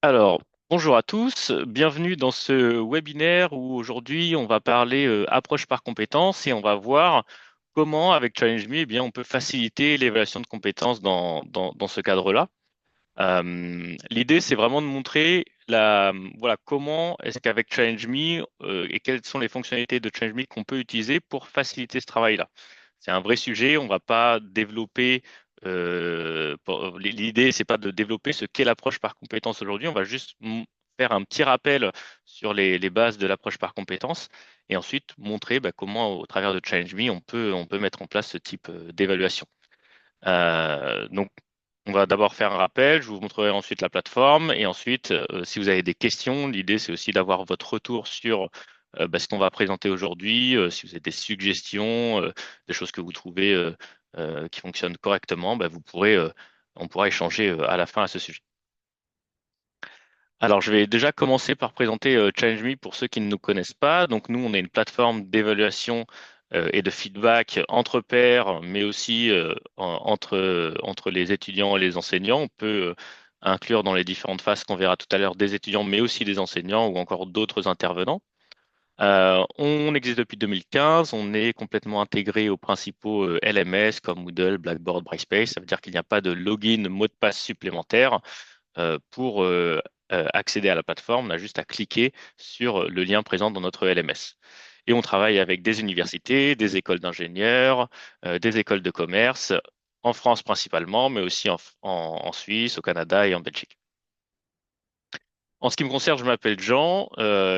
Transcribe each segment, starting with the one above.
Alors, bonjour à tous, bienvenue dans ce webinaire où aujourd'hui on va parler approche par compétence et on va voir comment avec ChallengeMe, eh bien, on peut faciliter l'évaluation de compétences dans ce cadre-là. L'idée, c'est vraiment de montrer voilà, comment est-ce qu'avec ChallengeMe et quelles sont les fonctionnalités de ChallengeMe qu'on peut utiliser pour faciliter ce travail-là. C'est un vrai sujet, on va pas développer. L'idée, c'est pas de développer ce qu'est l'approche par compétence aujourd'hui. On va juste faire un petit rappel sur les bases de l'approche par compétence et ensuite montrer comment, au travers de ChallengeMe, on peut mettre en place ce type d'évaluation. Donc, on va d'abord faire un rappel, je vous montrerai ensuite la plateforme et ensuite, si vous avez des questions, l'idée c'est aussi d'avoir votre retour sur ce qu'on va présenter aujourd'hui, si vous avez des suggestions, des choses que vous trouvez qui fonctionnent correctement, on pourra échanger à la fin à ce sujet. Alors, je vais déjà commencer par présenter ChallengeMe pour ceux qui ne nous connaissent pas. Donc, nous, on est une plateforme d'évaluation et de feedback entre pairs, mais aussi entre les étudiants et les enseignants. On peut inclure dans les différentes phases qu'on verra tout à l'heure des étudiants, mais aussi des enseignants ou encore d'autres intervenants. On existe depuis 2015, on est complètement intégré aux principaux LMS comme Moodle, Blackboard, Brightspace. Ça veut dire qu'il n'y a pas de login, mot de passe supplémentaire pour accéder à la plateforme, on a juste à cliquer sur le lien présent dans notre LMS. Et on travaille avec des universités, des écoles d'ingénieurs, des écoles de commerce, en France principalement, mais aussi en Suisse, au Canada et en Belgique. En ce qui me concerne, je m'appelle Jean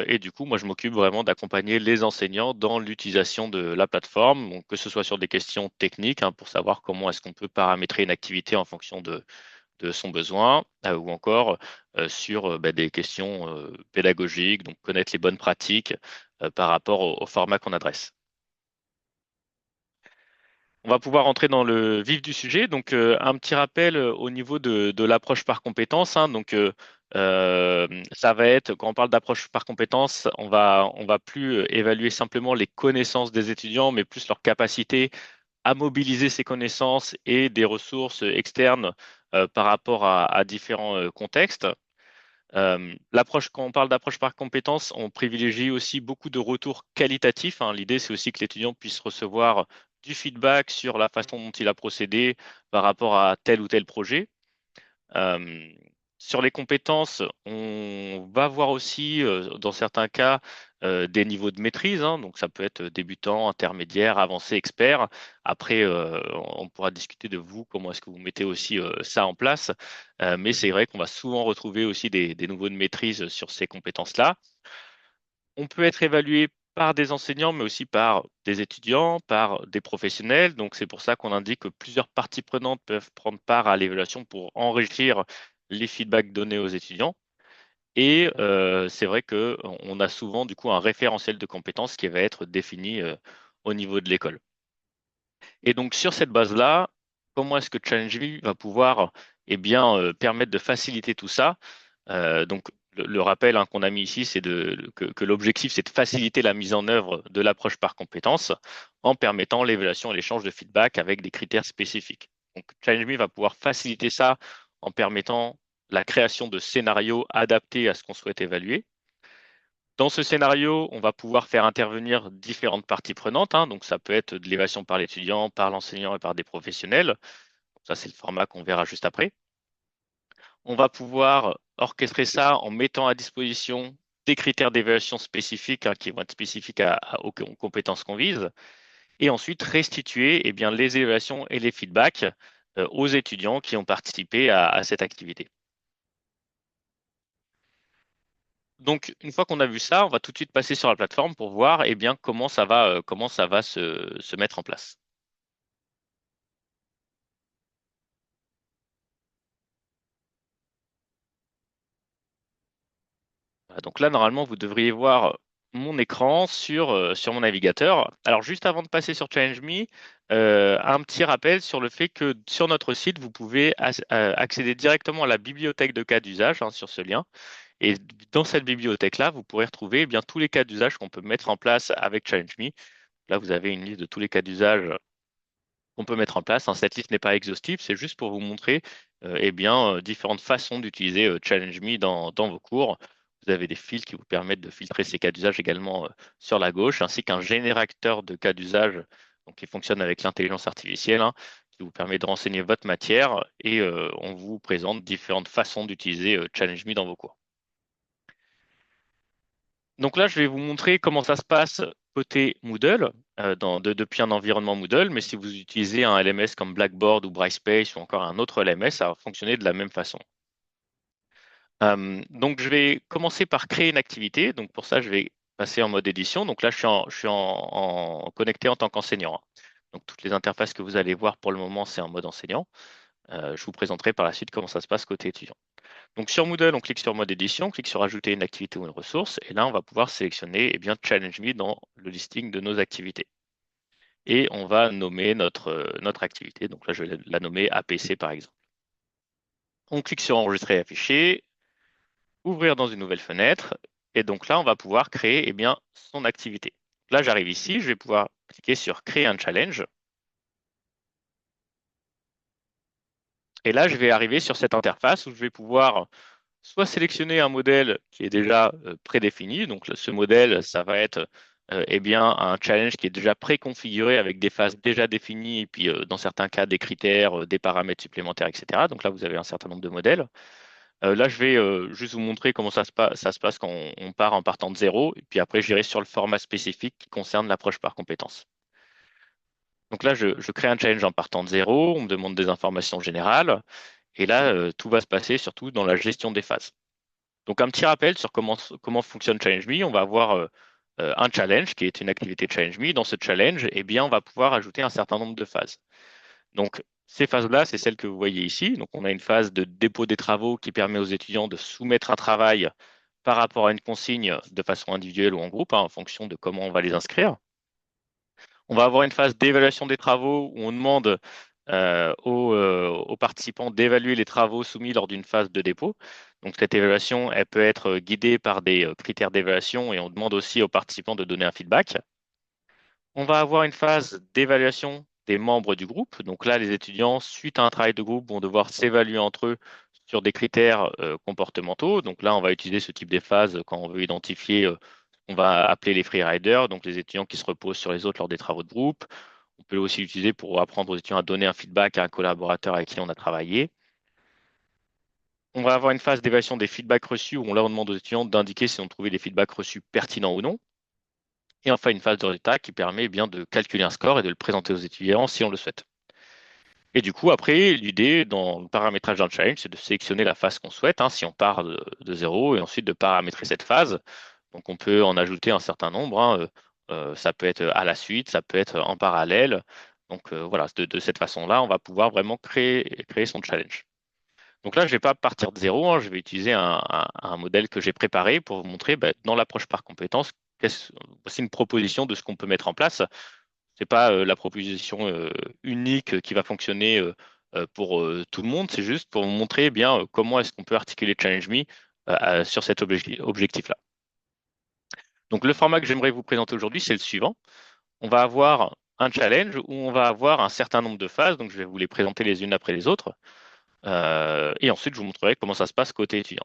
et du coup, moi, je m'occupe vraiment d'accompagner les enseignants dans l'utilisation de la plateforme, donc, que ce soit sur des questions techniques pour savoir comment est-ce qu'on peut paramétrer une activité en fonction de son besoin, ou encore sur des questions pédagogiques, donc connaître les bonnes pratiques par rapport au format qu'on adresse. On va pouvoir entrer dans le vif du sujet. Donc, un petit rappel au niveau de l'approche par compétence. Ça va être, quand on parle d'approche par compétence, on va plus évaluer simplement les connaissances des étudiants, mais plus leur capacité à mobiliser ces connaissances et des ressources externes par rapport à différents contextes. Quand on parle d'approche par compétence, on privilégie aussi beaucoup de retours qualitatifs. L'idée, c'est aussi que l'étudiant puisse recevoir du feedback sur la façon dont il a procédé par rapport à tel ou tel projet. Euh, Sur les compétences, on va voir aussi, dans certains cas, des niveaux de maîtrise. Donc, ça peut être débutant, intermédiaire, avancé, expert. Après, on pourra discuter de vous, comment est-ce que vous mettez aussi ça en place. Mais c'est vrai qu'on va souvent retrouver aussi des niveaux de maîtrise sur ces compétences-là. On peut être évalué par des enseignants, mais aussi par des étudiants, par des professionnels. Donc, c'est pour ça qu'on indique que plusieurs parties prenantes peuvent prendre part à l'évaluation pour enrichir les feedbacks donnés aux étudiants. Et c'est vrai qu'on a souvent du coup un référentiel de compétences qui va être défini au niveau de l'école. Et donc, sur cette base-là, comment est-ce que ChallengeView va pouvoir permettre de faciliter tout ça? Donc, le rappel qu'on a mis ici, c'est que l'objectif, c'est de faciliter la mise en œuvre de l'approche par compétences en permettant l'évaluation et l'échange de feedback avec des critères spécifiques. Donc, ChallengeMe va pouvoir faciliter ça en permettant la création de scénarios adaptés à ce qu'on souhaite évaluer. Dans ce scénario, on va pouvoir faire intervenir différentes parties prenantes. Donc, ça peut être de l'évaluation par l'étudiant, par l'enseignant et par des professionnels. Ça, c'est le format qu'on verra juste après. On va pouvoir orchestrer ça en mettant à disposition des critères d'évaluation spécifiques qui vont être spécifiques aux compétences qu'on vise. Et ensuite, restituer les évaluations et les feedbacks aux étudiants qui ont participé à cette activité. Donc, une fois qu'on a vu ça, on va tout de suite passer sur la plateforme pour voir comment ça va se mettre en place. Voilà, donc là, normalement, vous devriez voir mon écran sur mon navigateur. Alors, juste avant de passer sur ChallengeMe, un petit rappel sur le fait que sur notre site, vous pouvez accéder directement à la bibliothèque de cas d'usage sur ce lien. Et dans cette bibliothèque-là, vous pourrez retrouver tous les cas d'usage qu'on peut mettre en place avec ChallengeMe. Là, vous avez une liste de tous les cas d'usage qu'on peut mettre en place. Cette liste n'est pas exhaustive, c'est juste pour vous montrer différentes façons d'utiliser Challenge Me dans vos cours. Vous avez des fils qui vous permettent de filtrer ces cas d'usage également sur la gauche, ainsi qu'un générateur de cas d'usage donc qui fonctionne avec l'intelligence artificielle, hein, qui vous permet de renseigner votre matière et on vous présente différentes façons d'utiliser Challenge Me dans vos cours. Donc là, je vais vous montrer comment ça se passe côté Moodle, depuis un environnement Moodle, mais si vous utilisez un LMS comme Blackboard ou Brightspace ou encore un autre LMS, ça va fonctionner de la même façon. Donc je vais commencer par créer une activité. Donc pour ça, je vais passer en mode édition. Donc là, je suis connecté en tant qu'enseignant, hein. Donc toutes les interfaces que vous allez voir pour le moment, c'est en mode enseignant. Je vous présenterai par la suite comment ça se passe côté étudiant. Donc sur Moodle, on clique sur mode édition, on clique sur ajouter une activité ou une ressource, et là on va pouvoir sélectionner Challenge Me dans le listing de nos activités. Et on va nommer notre activité. Donc là, je vais la nommer APC par exemple. On clique sur enregistrer et afficher, ouvrir dans une nouvelle fenêtre, et donc là on va pouvoir créer son activité. Là j'arrive ici, je vais pouvoir cliquer sur créer un challenge. Et là, je vais arriver sur cette interface où je vais pouvoir soit sélectionner un modèle qui est déjà prédéfini. Donc, ce modèle, ça va être un challenge qui est déjà préconfiguré avec des phases déjà définies et puis dans certains cas des critères, des paramètres supplémentaires, etc. Donc là, vous avez un certain nombre de modèles. Là, je vais juste vous montrer comment ça se passe quand on part en partant de zéro. Et puis après, j'irai sur le format spécifique qui concerne l'approche par compétences. Donc là, je crée un challenge en partant de zéro. On me demande des informations générales. Et là, tout va se passer surtout dans la gestion des phases. Donc, un petit rappel sur comment fonctionne Challenge Me. On va avoir un challenge qui est une activité Challenge Me. Dans ce challenge, on va pouvoir ajouter un certain nombre de phases. Donc, ces phases-là, c'est celles que vous voyez ici. Donc, on a une phase de dépôt des travaux qui permet aux étudiants de soumettre un travail par rapport à une consigne de façon individuelle ou en groupe, hein, en fonction de comment on va les inscrire. On va avoir une phase d'évaluation des travaux où on demande aux participants d'évaluer les travaux soumis lors d'une phase de dépôt. Donc cette évaluation, elle peut être guidée par des critères d'évaluation et on demande aussi aux participants de donner un feedback. On va avoir une phase d'évaluation des membres du groupe. Donc là, les étudiants, suite à un travail de groupe, vont devoir s'évaluer entre eux sur des critères comportementaux. Donc là, on va utiliser ce type de phase quand on veut identifier, on va appeler les freeriders, donc les étudiants qui se reposent sur les autres lors des travaux de groupe. On peut aussi l'utiliser pour apprendre aux étudiants à donner un feedback à un collaborateur avec qui on a travaillé. On va avoir une phase d'évaluation des feedbacks reçus où là, on demande aux étudiants d'indiquer si on trouvé des feedbacks reçus pertinents ou non. Et enfin, une phase de résultat qui permet de calculer un score et de le présenter aux étudiants si on le souhaite. Et du coup, après, l'idée dans le paramétrage d'un challenge, c'est de sélectionner la phase qu'on souhaite, hein, si on part de zéro, et ensuite de paramétrer cette phase. Donc, on peut en ajouter un certain nombre, hein, ça peut être à la suite, ça peut être en parallèle. Donc, voilà, de cette façon-là, on va pouvoir vraiment créer son challenge. Donc là, je ne vais pas partir de zéro, hein, je vais utiliser un modèle que j'ai préparé pour vous montrer dans l'approche par compétences, voici une proposition de ce qu'on peut mettre en place. Ce n'est pas la proposition unique qui va fonctionner pour tout le monde, c'est juste pour vous montrer comment est-ce qu'on peut articuler Challenge Me sur cet objectif-là. Donc le format que j'aimerais vous présenter aujourd'hui, c'est le suivant. On va avoir un challenge où on va avoir un certain nombre de phases, donc je vais vous les présenter les unes après les autres. Et ensuite, je vous montrerai comment ça se passe côté étudiant.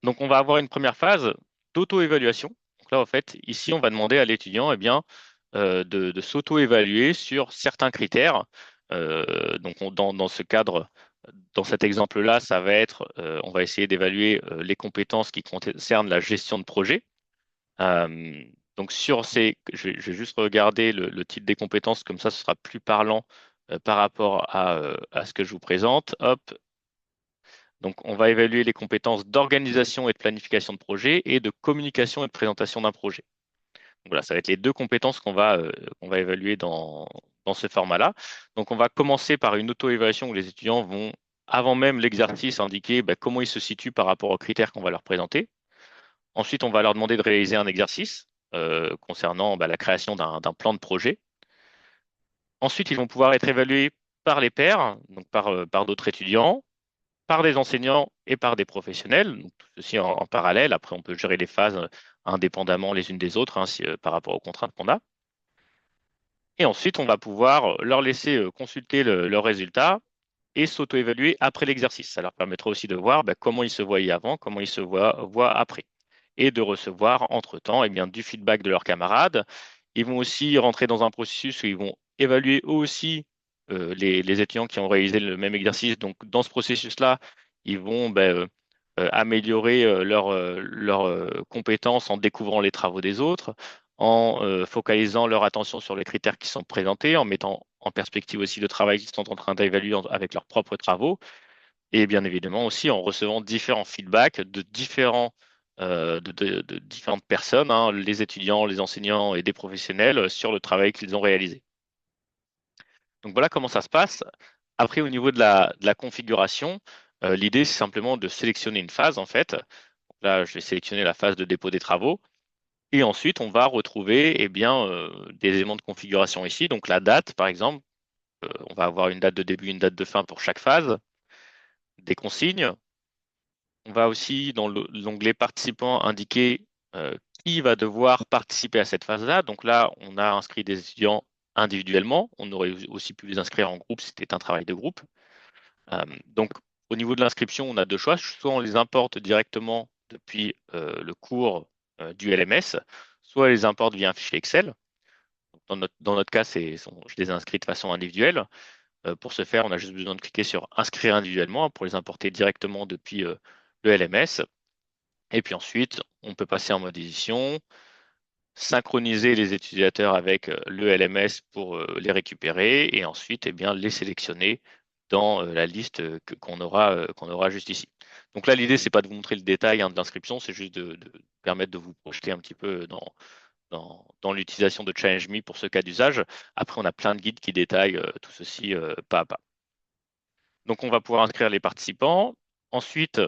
Donc, on va avoir une première phase d'auto-évaluation. Donc là, en fait, ici, on va demander à l'étudiant de s'auto-évaluer sur certains critères. Dans ce cadre, dans cet exemple-là, ça va être, on va essayer d'évaluer les compétences qui concernent la gestion de projet. Euh, donc, je vais juste regarder le titre des compétences, comme ça, ce sera plus parlant par rapport à ce que je vous présente. Hop, donc, on va évaluer les compétences d'organisation et de planification de projet et de communication et de présentation d'un projet. Donc, voilà, ça va être les deux compétences qu'on va évaluer dans ce format-là. Donc, on va commencer par une auto-évaluation où les étudiants vont, avant même l'exercice, indiquer comment ils se situent par rapport aux critères qu'on va leur présenter. Ensuite, on va leur demander de réaliser un exercice concernant la création d'un plan de projet. Ensuite, ils vont pouvoir être évalués par les pairs, donc par d'autres étudiants, par des enseignants et par des professionnels, donc tout ceci en parallèle. Après, on peut gérer les phases indépendamment les unes des autres, hein, par rapport aux contraintes qu'on a. Et ensuite, on va pouvoir leur laisser consulter leurs résultats et s'auto-évaluer après l'exercice. Ça leur permettra aussi de voir comment ils se voyaient avant, comment ils se voient après, et de recevoir entre-temps du feedback de leurs camarades. Ils vont aussi rentrer dans un processus où ils vont évaluer eux aussi les étudiants qui ont réalisé le même exercice. Donc, dans ce processus-là, ils vont améliorer leurs compétences en découvrant les travaux des autres, en focalisant leur attention sur les critères qui sont présentés, en mettant en perspective aussi le travail qu'ils sont en train d'évaluer avec leurs propres travaux, et bien évidemment aussi en recevant différents feedbacks de différentes personnes, hein, les étudiants, les enseignants et des professionnels sur le travail qu'ils ont réalisé. Donc voilà comment ça se passe. Après, au niveau de la configuration, l'idée, c'est simplement de sélectionner une phase, en fait. Là, je vais sélectionner la phase de dépôt des travaux. Et ensuite, on va retrouver des éléments de configuration ici. Donc la date, par exemple, on va avoir une date de début, une date de fin pour chaque phase, des consignes. On va aussi, dans l'onglet participants, indiquer qui va devoir participer à cette phase-là. Donc là, on a inscrit des étudiants individuellement. On aurait aussi pu les inscrire en groupe si c'était un travail de groupe. Donc, au niveau de l'inscription, on a deux choix. Soit on les importe directement depuis le cours du LMS, soit on les importe via un fichier Excel. Dans notre cas, je les ai inscrits de façon individuelle. Pour ce faire, on a juste besoin de cliquer sur Inscrire individuellement pour les importer directement depuis le LMS. Et puis ensuite, on peut passer en mode édition, synchroniser les utilisateurs avec le LMS pour les récupérer et ensuite les sélectionner dans la liste qu'on aura juste ici. Donc là, l'idée, c'est pas de vous montrer le détail de l'inscription, c'est juste de permettre de vous projeter un petit peu dans l'utilisation de ChallengeMe pour ce cas d'usage. Après, on a plein de guides qui détaillent tout ceci pas à pas. Donc, on va pouvoir inscrire les participants. Ensuite,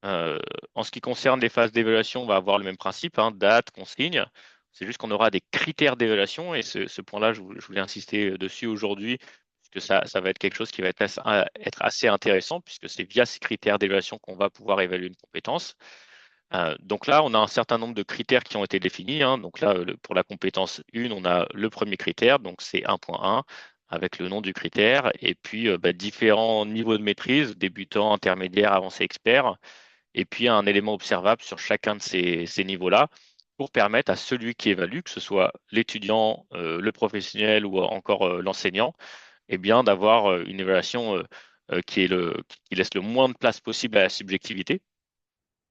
euh, en ce qui concerne les phases d'évaluation, on va avoir le même principe, hein, date, consigne. C'est juste qu'on aura des critères d'évaluation et ce point-là, je voulais insister dessus aujourd'hui, puisque ça va être quelque chose qui va être assez intéressant, puisque c'est via ces critères d'évaluation qu'on va pouvoir évaluer une compétence. Donc là, on a un certain nombre de critères qui ont été définis, hein. Donc là, pour la compétence 1, on a le premier critère, donc c'est 1.1, avec le nom du critère, et puis différents niveaux de maîtrise, débutant, intermédiaire, avancé, expert, et puis un élément observable sur chacun de ces niveaux-là, pour permettre à celui qui évalue, que ce soit l'étudiant, le professionnel ou encore l'enseignant, d'avoir une évaluation qui laisse le moins de place possible à la subjectivité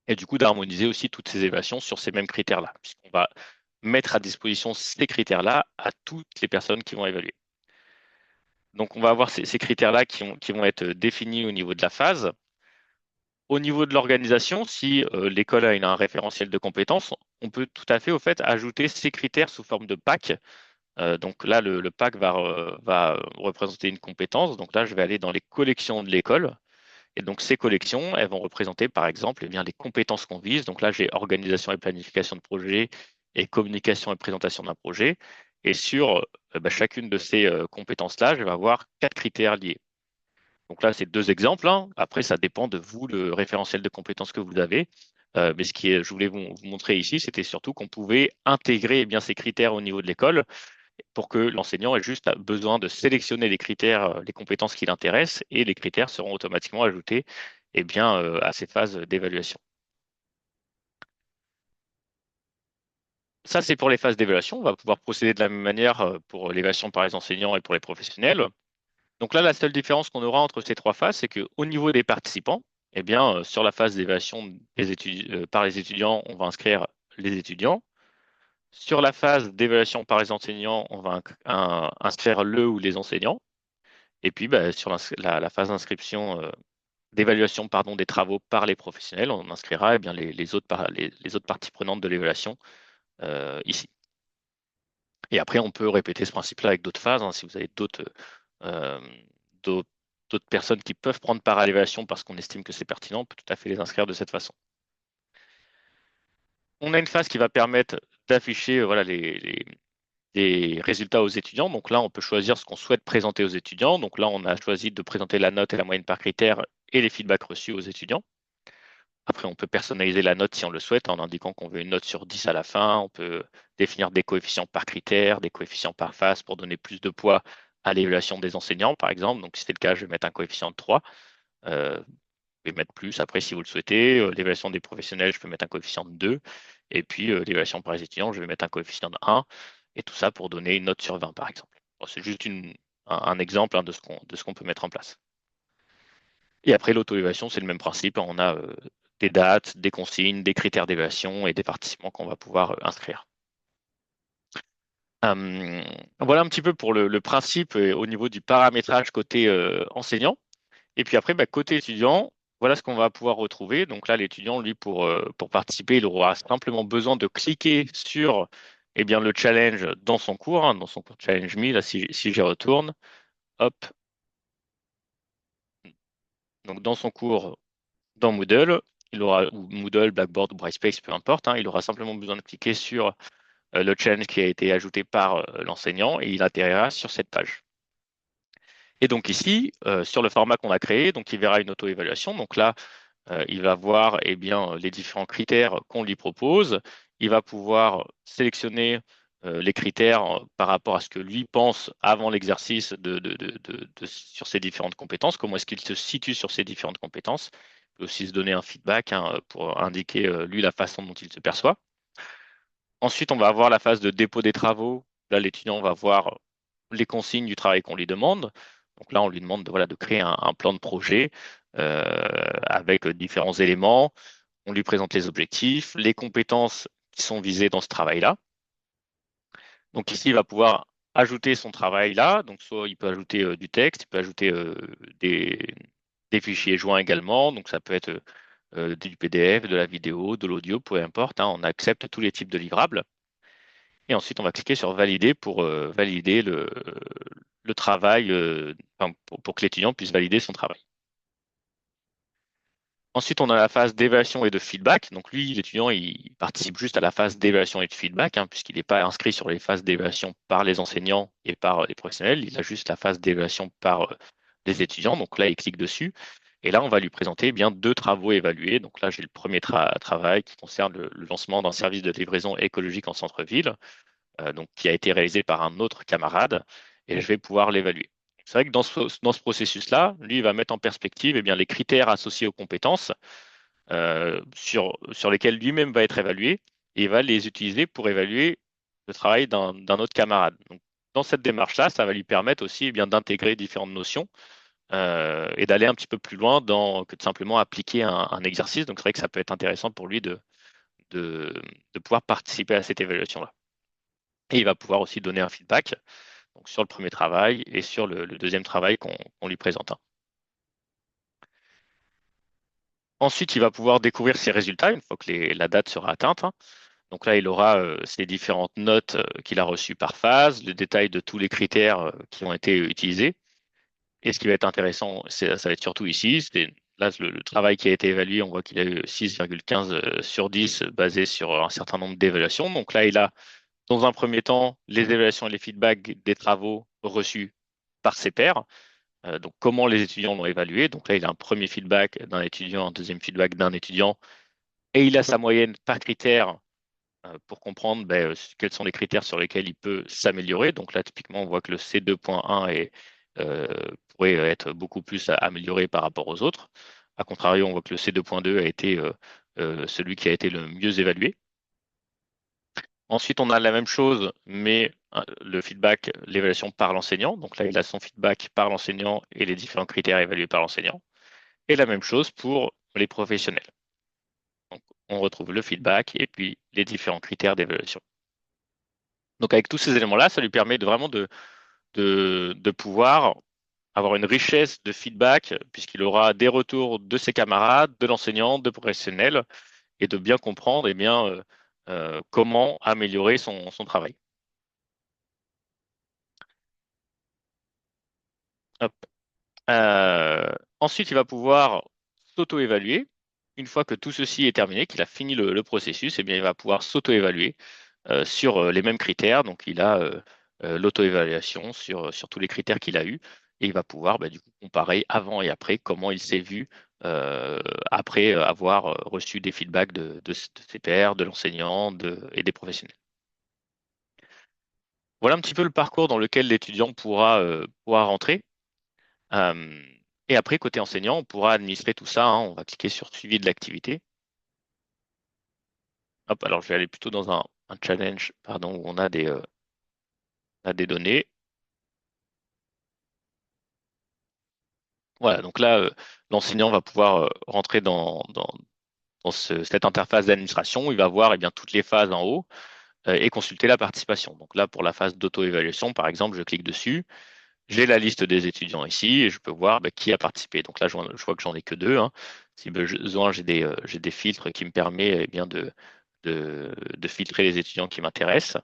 et du coup d'harmoniser aussi toutes ces évaluations sur ces mêmes critères-là, puisqu'on va mettre à disposition ces critères-là à toutes les personnes qui vont évaluer. Donc on va avoir ces critères-là qui vont être définis au niveau de la phase. Au niveau de l'organisation, si l'école a un référentiel de compétences, on peut tout à fait au fait ajouter ces critères sous forme de pack. Donc là, le pack va représenter une compétence. Donc là, je vais aller dans les collections de l'école. Et donc, ces collections, elles vont représenter, par exemple, les compétences qu'on vise. Donc là, j'ai organisation et planification de projet et communication et présentation d'un projet. Et sur chacune de ces compétences-là, je vais avoir 4 critères liés. Donc là, c'est 2 exemples, hein. Après, ça dépend de vous, le référentiel de compétences que vous avez. Mais je voulais vous montrer ici, c'était surtout qu'on pouvait intégrer ces critères au niveau de l'école pour que l'enseignant ait juste besoin de sélectionner les critères, les compétences qui l'intéressent, et les critères seront automatiquement ajoutés à ces phases d'évaluation. Ça, c'est pour les phases d'évaluation. On va pouvoir procéder de la même manière pour l'évaluation par les enseignants et pour les professionnels. Donc là, la seule différence qu'on aura entre ces 3 phases, c'est qu'au niveau des participants, sur la phase d'évaluation par les étudiants, on va inscrire les étudiants. Sur la phase d'évaluation par les enseignants, on va inscrire le ou les enseignants. Et puis, sur la phase d'inscription, d'évaluation des travaux par les professionnels, on inscrira les autres parties prenantes de l'évaluation ici. Et après, on peut répéter ce principe-là avec d'autres phases, hein. Si vous avez euh, d'autres d'autres personnes qui peuvent prendre part à l'évaluation parce qu'on estime que c'est pertinent, on peut tout à fait les inscrire de cette façon. On a une phase qui va permettre d'afficher les résultats aux étudiants. Donc là, on peut choisir ce qu'on souhaite présenter aux étudiants. Donc là, on a choisi de présenter la note et la moyenne par critère et les feedbacks reçus aux étudiants. Après, on peut personnaliser la note si on le souhaite en indiquant qu'on veut une note sur 10 à la fin. On peut définir des coefficients par critère, des coefficients par phase pour donner plus de poids à l'évaluation des enseignants, par exemple. Donc, si c'est le cas, je vais mettre un coefficient de 3. Je vais mettre plus après si vous le souhaitez. L'évaluation des professionnels, je peux mettre un coefficient de 2. Et puis, l'évaluation par les étudiants, je vais mettre un coefficient de 1. Et tout ça pour donner une note sur 20, par exemple. Bon, c'est juste un exemple hein, de ce qu'on peut mettre en place. Et après, l'auto-évaluation, c'est le même principe. On a des dates, des consignes, des critères d'évaluation et des participants qu'on va pouvoir inscrire. Euh, voilà un petit peu pour le principe au niveau du paramétrage côté enseignant. Et puis après, bah, côté étudiant, voilà ce qu'on va pouvoir retrouver. Donc là, l'étudiant, lui, pour participer, il aura simplement besoin de cliquer sur eh bien, le challenge dans son cours, hein, dans son cours Challenge Me. Là, si j'y retourne, hop, donc dans son cours dans Moodle, il aura, ou Moodle, Blackboard ou Brightspace, peu importe, hein, il aura simplement besoin de cliquer sur le challenge qui a été ajouté par l'enseignant et il atterrira sur cette page. Et donc ici, sur le format qu'on a créé, donc il verra une auto-évaluation. Donc là, il va voir eh bien, les différents critères qu'on lui propose. Il va pouvoir sélectionner les critères par rapport à ce que lui pense avant l'exercice sur ses différentes compétences, comment est-ce qu'il se situe sur ses différentes compétences. Il peut aussi se donner un feedback hein, pour indiquer lui la façon dont il se perçoit. Ensuite, on va avoir la phase de dépôt des travaux. Là, l'étudiant va voir les consignes du travail qu'on lui demande. Donc là, on lui demande voilà, de créer un plan de projet avec différents éléments. On lui présente les objectifs, les compétences qui sont visées dans ce travail-là. Donc ici, il va pouvoir ajouter son travail là. Donc soit il peut ajouter du texte, il peut ajouter des, des fichiers joints également. Donc ça peut être du PDF, de la vidéo, de l'audio, peu importe, hein. On accepte tous les types de livrables. Et ensuite, on va cliquer sur valider pour valider le travail, enfin, pour que l'étudiant puisse valider son travail. Ensuite, on a la phase d'évaluation et de feedback. Donc lui, l'étudiant, il participe juste à la phase d'évaluation et de feedback, hein, puisqu'il n'est pas inscrit sur les phases d'évaluation par les enseignants et par les professionnels. Il a juste la phase d'évaluation par les étudiants. Donc là, il clique dessus. Et là, on va lui présenter eh bien deux travaux évalués. Donc là, j'ai le premier travail qui concerne le lancement d'un service de livraison écologique en centre-ville, donc qui a été réalisé par un autre camarade, et je vais pouvoir l'évaluer. C'est vrai que dans ce processus-là, lui, il va mettre en perspective eh bien, les critères associés aux compétences sur lesquels lui-même va être évalué et il va les utiliser pour évaluer le travail d'un autre camarade. Donc, dans cette démarche-là, ça va lui permettre aussi eh bien, d'intégrer différentes notions et d'aller un petit peu plus loin que de simplement appliquer un exercice. Donc, c'est vrai que ça peut être intéressant pour lui de, de pouvoir participer à cette évaluation-là. Et il va pouvoir aussi donner un feedback donc, sur le premier travail et sur le deuxième travail qu'on lui présente, hein. Ensuite, il va pouvoir découvrir ses résultats une fois que la date sera atteinte, hein. Donc là, il aura ses différentes notes qu'il a reçues par phase, le détail de tous les critères qui ont été utilisés. Et ce qui va être intéressant, ça va être surtout ici, c'est là le travail qui a été évalué, on voit qu'il a eu 6,15 sur 10 basé sur un certain nombre d'évaluations. Donc là, il a dans un premier temps les évaluations et les feedbacks des travaux reçus par ses pairs. Donc comment les étudiants l'ont évalué. Donc là, il a un premier feedback d'un étudiant, un deuxième feedback d'un étudiant, et il a sa moyenne par critère pour comprendre ben, quels sont les critères sur lesquels il peut s'améliorer. Donc là, typiquement, on voit que le C2.1 euh, pourrait être beaucoup plus amélioré par rapport aux autres. A contrario, on voit que le C2.2 a été celui qui a été le mieux évalué. Ensuite, on a la même chose, mais le feedback, l'évaluation par l'enseignant. Donc là, il a son feedback par l'enseignant et les différents critères évalués par l'enseignant. Et la même chose pour les professionnels. Donc, on retrouve le feedback et puis les différents critères d'évaluation. Donc avec tous ces éléments-là, ça lui permet vraiment de pouvoir avoir une richesse de feedback, puisqu'il aura des retours de ses camarades, de l'enseignant, de professionnels, et de bien comprendre eh bien, comment améliorer son travail. Hop. Ensuite, il va pouvoir s'auto-évaluer. Une fois que tout ceci est terminé, qu'il a fini le processus, eh bien, il va pouvoir s'auto-évaluer sur les mêmes critères. Donc, il a l'auto-évaluation sur tous les critères qu'il a eus et il va pouvoir bah, du coup comparer avant et après comment il s'est vu après avoir reçu des feedbacks de ses pairs, de l'enseignant et des professionnels. Voilà un petit peu le parcours dans lequel l'étudiant pourra rentrer. Euh, et après, côté enseignant, on pourra administrer tout ça, hein. On va cliquer sur suivi de l'activité. Hop, alors je vais aller plutôt dans un challenge, pardon, où on a des données. Voilà, donc là, l'enseignant va pouvoir rentrer dans cette interface d'administration. Il va voir eh bien, toutes les phases en haut et consulter la participation. Donc là, pour la phase d'auto-évaluation, par exemple, je clique dessus. J'ai la liste des étudiants ici et je peux voir bah, qui a participé. Donc là, je vois que j'en ai que deux, hein. Si besoin, j'ai des filtres qui me permettent eh bien, de filtrer les étudiants qui m'intéressent.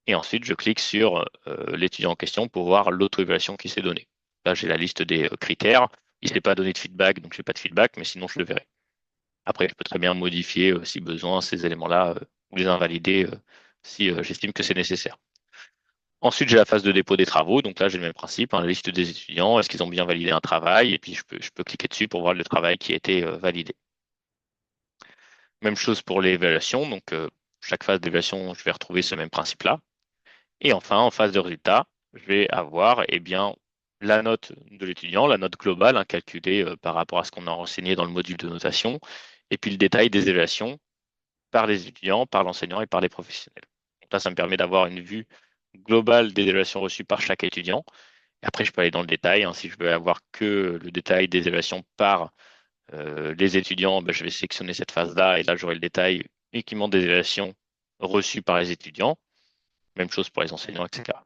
Et ensuite, je clique sur l'étudiant en question pour voir l'auto-évaluation qui s'est donnée. Là, j'ai la liste des critères. Il ne s'est pas donné de feedback, donc je n'ai pas de feedback, mais sinon, je le verrai. Après, je peux très bien modifier, si besoin, ces éléments-là ou les invalider si j'estime que c'est nécessaire. Ensuite, j'ai la phase de dépôt des travaux. Donc là, j'ai le même principe, hein, la liste des étudiants, est-ce qu'ils ont bien validé un travail? Et puis, je peux cliquer dessus pour voir le travail qui a été validé. Même chose pour l'évaluation. Donc, chaque phase d'évaluation, je vais retrouver ce même principe-là. Et enfin, en phase de résultat, je vais avoir eh bien, la note de l'étudiant, la note globale, hein, calculée par rapport à ce qu'on a renseigné dans le module de notation, et puis le détail des évaluations par les étudiants, par l'enseignant et par les professionnels. Donc là, ça me permet d'avoir une vue globale des évaluations reçues par chaque étudiant. Et après, je peux aller dans le détail, hein. Si je veux avoir que le détail des évaluations par les étudiants, ben, je vais sélectionner cette phase-là et là, j'aurai le détail uniquement des évaluations reçues par les étudiants. Même chose pour les enseignants, etc.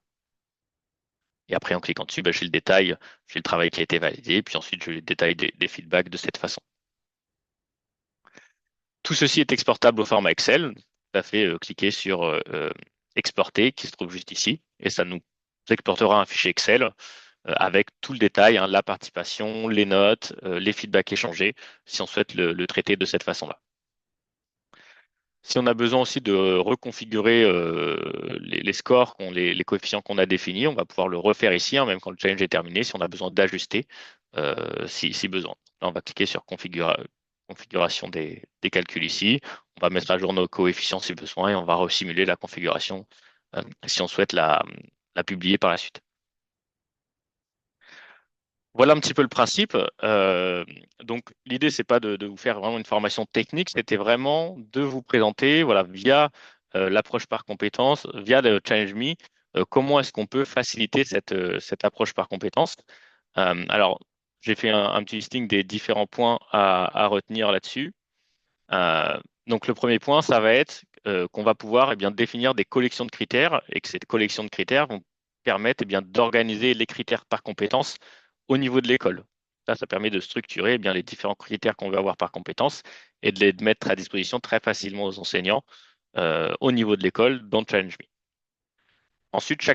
Et après, en cliquant dessus, ben, j'ai le détail, j'ai le travail qui a été validé, puis ensuite, j'ai le détail des feedbacks de cette façon. Tout ceci est exportable au format Excel. Ça fait cliquer sur exporter, qui se trouve juste ici, et ça nous exportera un fichier Excel avec tout le détail, hein, la participation, les notes, les feedbacks échangés, si on souhaite le traiter de cette façon-là. Si on a besoin aussi de reconfigurer les scores, les coefficients qu'on a définis, on va pouvoir le refaire ici, hein, même quand le challenge est terminé, si on a besoin d'ajuster, si besoin. Là, on va cliquer sur configuration des calculs ici. On va mettre à jour nos coefficients si besoin et on va resimuler la configuration si on souhaite la publier par la suite. Voilà un petit peu le principe. Donc, l'idée, c'est pas de vous faire vraiment une formation technique, c'était vraiment de vous présenter, voilà, via l'approche par compétences, via le Challenge Me, comment est-ce qu'on peut faciliter cette approche par compétences. Alors, j'ai fait un petit listing des différents points à retenir là-dessus. Donc, le premier point, ça va être qu'on va pouvoir eh bien, définir des collections de critères et que ces collections de critères vont permettre eh bien, d'organiser les critères par compétences au niveau de l'école. Ça permet de structurer eh bien, les différents critères qu'on veut avoir par compétence et de les mettre à disposition très facilement aux enseignants au niveau de l'école dans Challenge Me. Ensuite, sur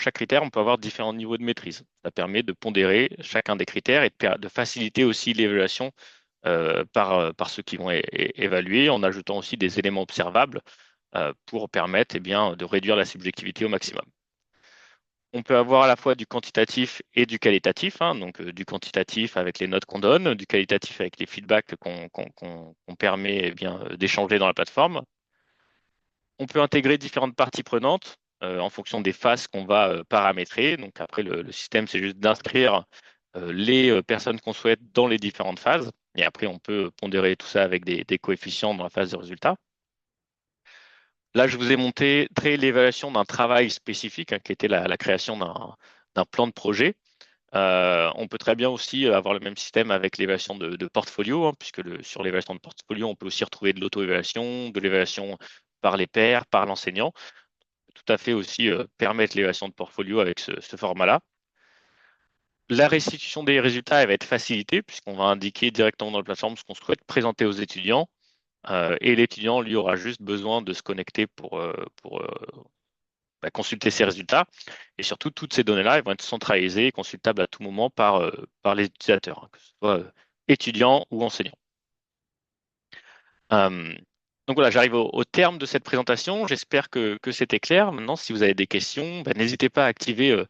chaque critère, on peut avoir différents niveaux de maîtrise. Ça permet de pondérer chacun des critères et de faciliter aussi l'évaluation par ceux qui vont évaluer, en ajoutant aussi des éléments observables pour permettre eh bien, de réduire la subjectivité au maximum. On peut avoir à la fois du quantitatif et du qualitatif, hein, donc du quantitatif avec les notes qu'on donne, du qualitatif avec les feedbacks qu'on permet eh bien, d'échanger dans la plateforme. On peut intégrer différentes parties prenantes en fonction des phases qu'on va paramétrer. Donc après, le système, c'est juste d'inscrire les personnes qu'on souhaite dans les différentes phases. Et après, on peut pondérer tout ça avec des coefficients dans la phase de résultat. Là, je vous ai montré l'évaluation d'un travail spécifique, hein, qui était la création d'un plan de projet. On peut très bien aussi avoir le même système avec l'évaluation de portfolio, hein, puisque sur l'évaluation de portfolio, on peut aussi retrouver de l'auto-évaluation, de l'évaluation par les pairs, par l'enseignant. Tout à fait aussi permettre l'évaluation de portfolio avec ce format-là. La restitution des résultats, elle va être facilitée, puisqu'on va indiquer directement dans la plateforme ce qu'on souhaite présenter aux étudiants. Et l'étudiant, lui, aura juste besoin de se connecter pour consulter ses résultats. Et surtout, toutes ces données-là, elles vont être centralisées et consultables à tout moment par les utilisateurs, hein, que ce soit étudiants ou enseignants. Euh, donc voilà, j'arrive au terme de cette présentation. J'espère que c'était clair. Maintenant, si vous avez des questions, ben, n'hésitez pas à activer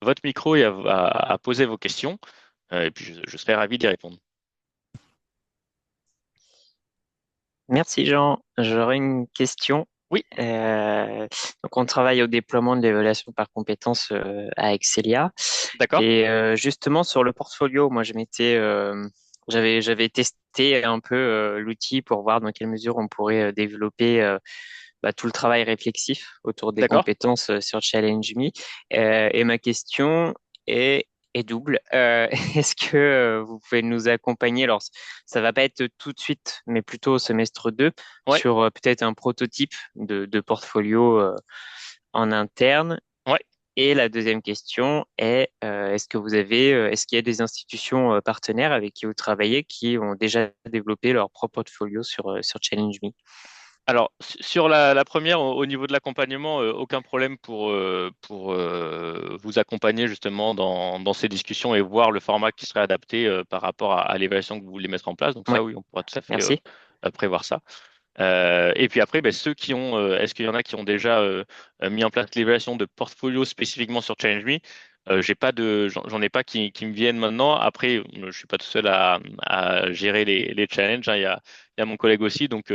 votre micro et à poser vos questions. Et puis, je serai ravi d'y répondre. Merci Jean. J'aurais une question. Oui, Euh, donc, on travaille au déploiement de l'évaluation par compétences à Excelia. d'accord, Et justement, sur le portfolio, moi, j'avais testé un peu l'outil pour voir dans quelle mesure on pourrait développer tout le travail réflexif autour des d'accord. compétences sur Challenge Me. Et ma question est, est double. Est-ce que vous pouvez nous accompagner? Alors, ça va pas être tout de suite, mais plutôt au semestre 2, Ouais, sur peut-être un prototype de portfolio en interne. ouais. Et la deuxième question est, est-ce qu'il y a des institutions partenaires avec qui vous travaillez qui ont déjà développé leur propre portfolio sur Challenge Me? Alors, sur la première, au niveau de l'accompagnement, aucun problème pour vous accompagner justement dans ces discussions et voir le format qui serait adapté par rapport à l'évaluation que vous voulez mettre en place. Donc Ouais, ça, oui, on pourra tout à fait merci. prévoir ça. Et puis après, ben, ceux qui ont, est-ce qu'il y en a qui ont déjà mis en place l'évaluation de portfolio spécifiquement sur Challenge Me? J'ai pas de, j'en ai pas qui me viennent maintenant. Après, je suis pas tout seul à gérer les challenges, hein. Il y a mon collègue aussi, donc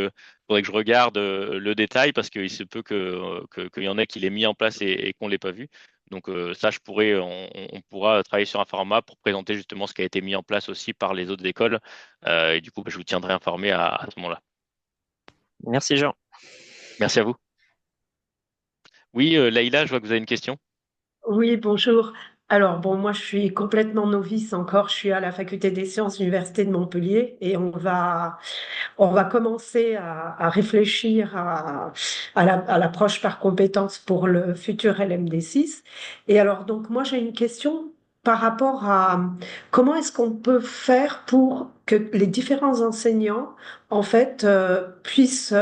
faudrait que je regarde le détail parce qu'il se peut qu'il y en ait qui l'aient mis en place et qu'on l'ait pas vu. Donc ça, on pourra travailler sur un format pour présenter justement ce qui a été mis en place aussi par les autres écoles. Et du coup, ben, je vous tiendrai informé à ce moment-là. Merci Jean. Merci à vous. Oui, Laïla, je vois que vous avez une question. Oui, bonjour. Alors, bon, moi, je suis complètement novice encore. Je suis à la faculté des sciences, Université de Montpellier, et on va commencer à réfléchir à l'approche par compétences pour le futur LMD6. Et alors, donc, moi, j'ai une question par rapport à comment est-ce qu'on peut faire pour que les différents enseignants, en fait, puissent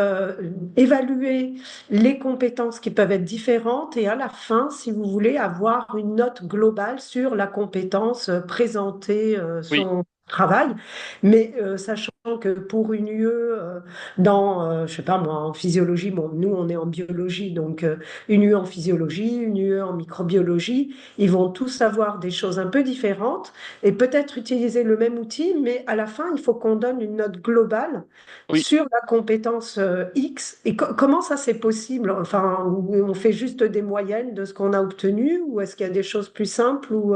évaluer les compétences qui peuvent être différentes et à la fin, si vous voulez, avoir une note globale sur la compétence présentée, Oui, son travail, mais sachant que pour une UE, je sais pas moi, en physiologie, bon, nous on est en biologie, donc une UE en physiologie, une UE en microbiologie, ils vont tous avoir des choses un peu différentes et peut-être utiliser le même outil, mais à la fin, il faut qu'on donne une note globale oui. sur la compétence X. Et comment ça c'est possible? Enfin, on fait juste des moyennes de ce qu'on a obtenu ou est-ce qu'il y a des choses plus simples ou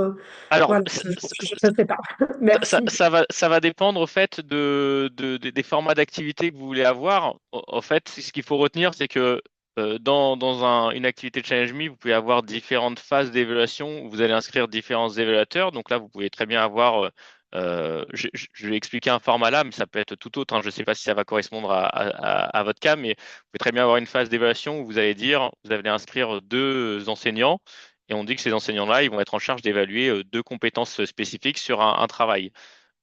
Alors, voilà, je ne sais pas. Merci. ça va dépendre au fait des formats d'activité que vous voulez avoir. Au fait, ce qu'il faut retenir, c'est que une activité de Challenge Me, vous pouvez avoir différentes phases d'évaluation où vous allez inscrire différents évaluateurs. Donc là, vous pouvez très bien avoir, je vais expliquer un format là, mais ça peut être tout autre, hein. Je ne sais pas si ça va correspondre à votre cas, mais vous pouvez très bien avoir une phase d'évaluation où vous allez dire, vous allez inscrire deux enseignants. Et on dit que ces enseignants-là, ils vont être en charge d'évaluer deux compétences spécifiques sur un travail.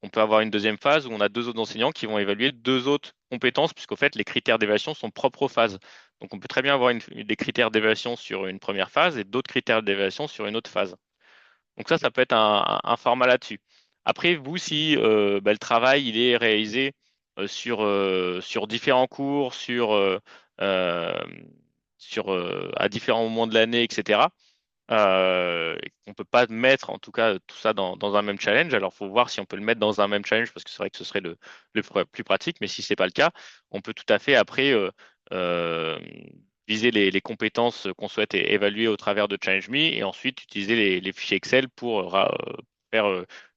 On peut avoir une deuxième phase où on a deux autres enseignants qui vont évaluer deux autres compétences, puisqu'au fait, les critères d'évaluation sont propres aux phases. Donc, on peut très bien avoir des critères d'évaluation sur une première phase et d'autres critères d'évaluation sur une autre phase. Donc ça peut être un format là-dessus. Après, vous, si le travail il est réalisé sur différents cours, euh, à différents moments de l'année, etc. On peut pas mettre en tout cas tout ça dans un même challenge. Alors, faut voir si on peut le mettre dans un même challenge parce que c'est vrai que ce serait le plus pratique. Mais si c'est pas le cas, on peut tout à fait après euh, viser les compétences qu'on souhaite évaluer au travers de Challenge Me et ensuite utiliser les fichiers Excel pour faire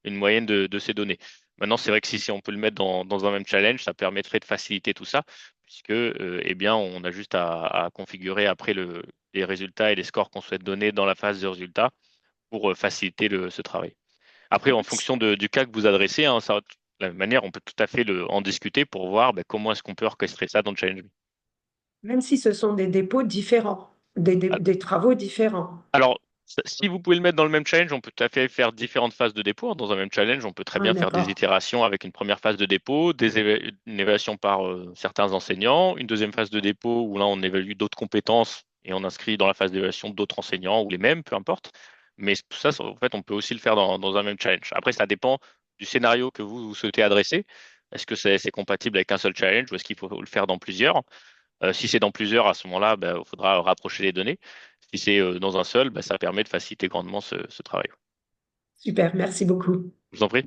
une moyenne de ces données. Maintenant, c'est vrai que si on peut le mettre dans un même challenge, ça permettrait de faciliter tout ça puisque eh bien, on a juste à configurer après les résultats et les scores qu'on souhaite donner dans la phase de résultats pour faciliter ce travail. Après, en fonction du cas que vous adressez, hein, de la même manière, on peut tout à fait en discuter pour voir ben, comment est-ce qu'on peut orchestrer ça dans le challenge. Même si ce sont des dépôts différents, des travaux différents. Alors, si vous pouvez le mettre dans le même challenge, on peut tout à fait faire différentes phases de dépôt. Dans un même challenge, on peut très Ah, bien faire des d'accord. itérations avec une première phase de dépôt, une évaluation par certains enseignants, une deuxième phase de dépôt où là, on évalue d'autres compétences et on inscrit dans la phase d'évaluation d'autres enseignants ou les mêmes, peu importe. Mais tout ça, en fait, on peut aussi le faire dans un même challenge. Après, ça dépend du scénario que vous souhaitez adresser. Est-ce que c'est compatible avec un seul challenge ou est-ce qu'il faut le faire dans plusieurs? Si c'est dans plusieurs, à ce moment-là, ben, il faudra rapprocher les données. Si c'est dans un seul, ben, ça permet de faciliter grandement ce travail. Super, merci beaucoup. Je vous en prie.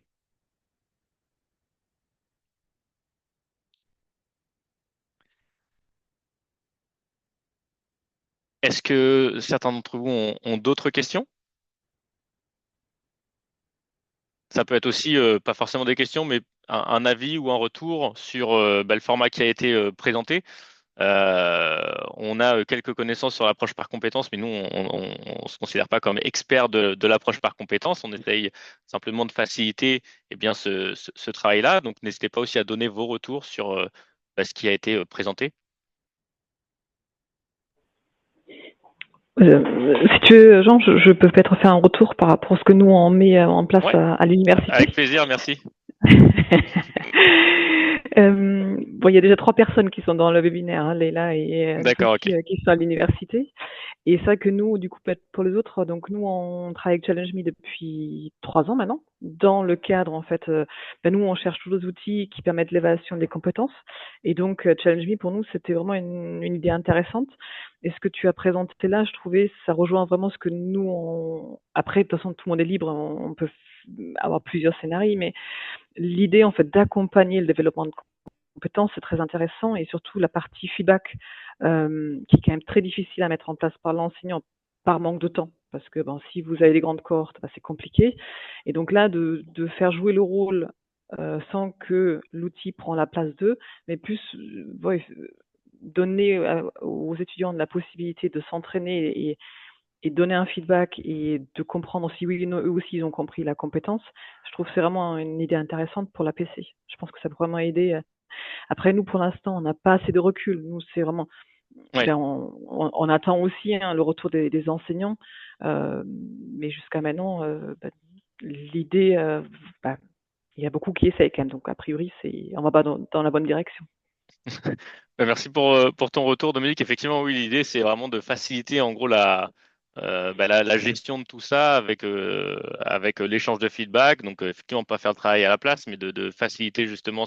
Est-ce que certains d'entre vous ont d'autres questions? Ça peut être aussi, pas forcément des questions, mais un avis ou un retour sur le format qui a été présenté. On a quelques connaissances sur l'approche par compétence, mais nous, on se considère pas comme expert de l'approche par compétence. On essaye simplement de faciliter bien, ce travail-là. Donc, n'hésitez pas aussi à donner vos retours sur ce qui a été présenté. Si tu veux, Jean, je peux peut-être faire un retour par rapport à ce que nous on met en place Ouais, à l'université. avec plaisir, merci. Bon, il y a déjà 3 personnes qui sont dans le webinaire, hein, Leïla et D'accord, ok. Sophie, qui sont à l'université. Et c'est vrai que nous, du coup, pour les autres, donc nous, on travaille avec Challenge Me depuis 3 ans maintenant. Dans le cadre, en fait, nous, on cherche tous les outils qui permettent l'évaluation des compétences. Et donc, Challenge Me, pour nous, c'était vraiment une idée intéressante. Et ce que tu as présenté là, je trouvais, ça rejoint vraiment ce que nous, après, de toute façon, tout le monde est libre, on peut avoir plusieurs scénarios, mais l'idée, en fait, d'accompagner le développement de compétences, c'est très intéressant. Et surtout, la partie feedback, qui est quand même très difficile à mettre en place par l'enseignant par manque de temps. Parce que bon, si vous avez des grandes cohortes, bah, c'est compliqué. Et donc là, de faire jouer le rôle sans que l'outil prend la place d'eux, mais plus ouais, donner aux étudiants la possibilité de s'entraîner et donner un feedback et de comprendre si oui ou non, eux aussi ils ont compris la compétence, je trouve que c'est vraiment une idée intéressante pour la PC. Je pense que ça peut vraiment aider. Après, nous, pour l'instant, on n'a pas assez de recul. Nous, c'est vraiment, Ouais. ben, on attend aussi hein, le retour des enseignants, mais jusqu'à maintenant, l'idée, ben, il y a beaucoup qui essayent quand même. Donc, a priori, on va pas dans la bonne direction. Merci pour ton retour, Dominique. Effectivement, oui, l'idée, c'est vraiment de faciliter en gros la gestion de tout ça avec l'échange de feedback. Donc, effectivement, pas faire le travail à la place, mais de faciliter justement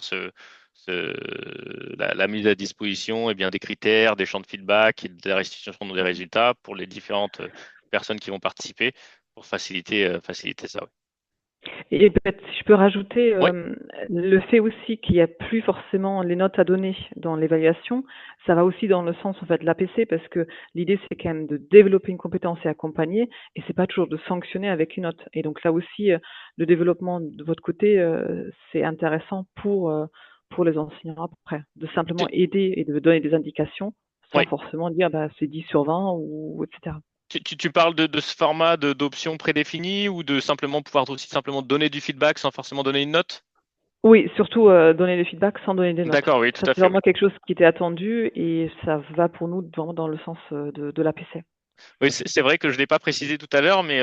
la mise à disposition bien, des critères, des champs de feedback et de la restitution des résultats pour les différentes personnes qui vont participer pour faciliter ça. Et peut-être si je peux rajouter Oui, le fait aussi qu'il n'y a plus forcément les notes à donner dans l'évaluation, ça va aussi dans le sens en fait de l'APC parce que l'idée c'est quand même de développer une compétence et accompagner et c'est pas toujours de sanctionner avec une note. Et donc là aussi le développement de votre côté c'est intéressant pour les enseignants après de simplement aider et de donner des indications sans oui. forcément dire bah c'est 10 sur 20 ou etc. Tu parles de ce format d'options prédéfinies ou de simplement pouvoir aussi simplement donner du feedback sans forcément donner une note? Oui, surtout donner des feedbacks sans donner des notes. D'accord, oui, tout Ça, à c'est fait, oui. vraiment quelque chose qui était attendu et ça va pour nous vraiment dans le sens de l'APC. Oui, c'est vrai que je ne l'ai pas précisé tout à l'heure, mais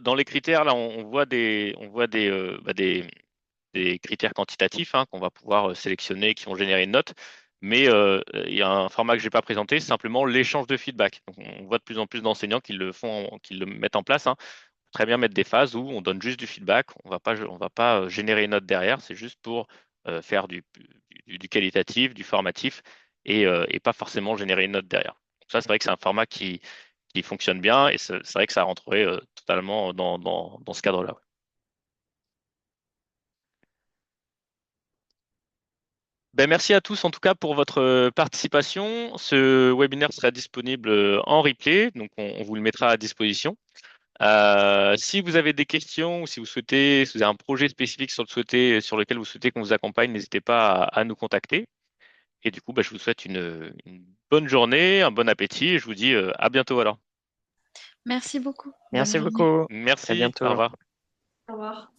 dans les critères, là, on voit des critères quantitatifs qu'on va pouvoir sélectionner, qui vont générer une note. Mais il y a un format que je n'ai pas présenté, c'est simplement l'échange de feedback. Donc, on voit de plus en plus d'enseignants qui le font, qui le mettent en place. Très bien mettre des phases où on donne juste du feedback, on va pas générer une note derrière, c'est juste pour faire du qualitatif, du formatif et pas forcément générer une note derrière. Donc ça, c'est vrai que c'est un format qui fonctionne bien et c'est vrai que ça rentrerait totalement dans ce cadre-là. Ben, merci à tous en tout cas pour votre participation. Ce webinaire sera disponible en replay, donc on vous le mettra à disposition. Si vous avez des questions ou si si vous avez un projet spécifique sur lequel vous souhaitez qu'on vous accompagne, n'hésitez pas à nous contacter. Et du coup, je vous souhaite une bonne journée, un bon appétit et je vous dis à bientôt alors. Merci beaucoup. Bonne Merci journée. beaucoup. À Merci, au bientôt. revoir. Au revoir.